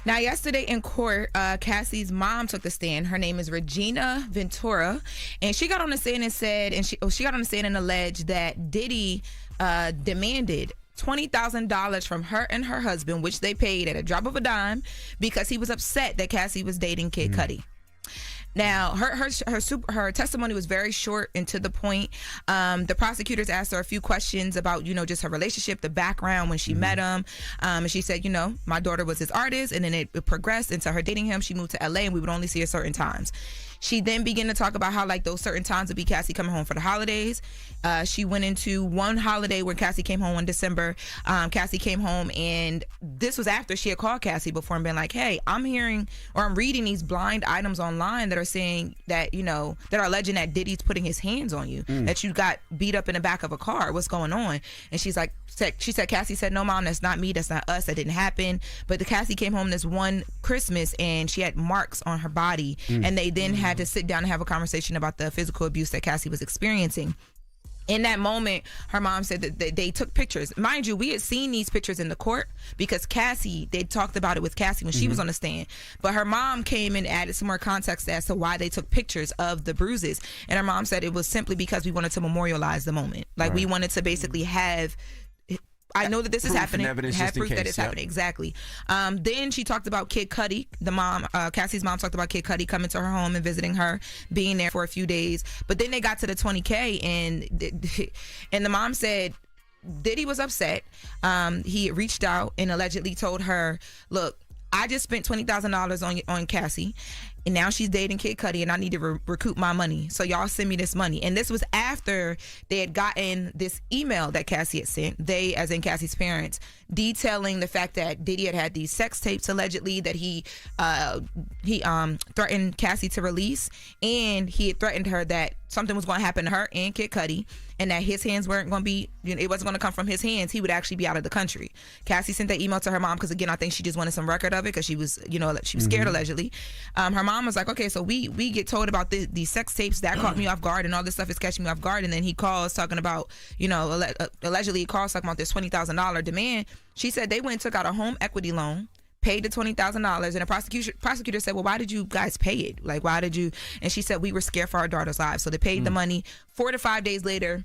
Now, yesterday in court, Cassie's mom took the stand. Her name is Regina Ventura, and she got on the stand and said, she got on the stand and alleged that Diddy demanded $20,000 from her and her husband, which they paid at a drop of a dime, because he was upset that Cassie was dating Kid Cudi. Now, her testimony was very short and to the point. The prosecutors asked her a few questions about, just her relationship, the background when she met him. And she said, my daughter was his artist, and then it progressed into her dating him. She moved to LA, and we would only see her certain times. She then began to talk about how, those certain times would be Cassie coming home for the holidays. She went into one holiday where Cassie came home in December. Cassie came home, and this was after she had called Cassie before and been like, hey, I'm hearing or I'm reading these blind items online that are saying that, that are alleging that Diddy's putting his hands on you, that you got beat up in the back of a car. What's going on? And she's like, Cassie said, no, Mom, that's not me. That's not us. That didn't happen. But the Cassie came home this one Christmas, and she had marks on her body, and they then had to sit down and have a conversation about the physical abuse that Cassie was experiencing. In that moment, her mom said that they took pictures. Mind you, we had seen these pictures in the court because they talked about it with Cassie when she was on the stand. But her mom came and added some more context as to why they took pictures of the bruises. And her mom said it was simply because we wanted to memorialize the moment. We wanted to basically have... I know that this is happening. Have proof that it's happening. Exactly. Then she talked about Kid Cudi. The mom, Cassie's mom, talked about Kid Cudi coming to her home and visiting her, being there for a few days. But then they got to the $20K, and the mom said Diddy was upset. He reached out and allegedly told her, "Look, I just spent $20,000 on Cassie, and now she's dating Kid Cudi, and I need to recoup my money. So y'all send me this money." And this was after they had gotten this email that Cassie had sent, they, as in Cassie's parents, detailing the fact that Diddy had these sex tapes allegedly that he threatened Cassie to release, and he had threatened her that something was going to happen to her and Kid Cudi, and that his hands weren't going to be, it wasn't going to come from his hands. He would actually be out of the country. Cassie sent that email to her mom because, again, I think she just wanted some record of it because she was, she was scared allegedly. Her mom was like, okay, so we get told about these sex tapes that caught me off guard, and all this stuff is catching me off guard. And then he calls talking about, allegedly he calls talking about this $20,000 demand. She said they went and took out a home equity loan, paid the $20,000, and the prosecutor said, well, why did you guys pay it? Why did you? And she said, we were scared for our daughter's lives. So they paid the money. 4 to 5 days later,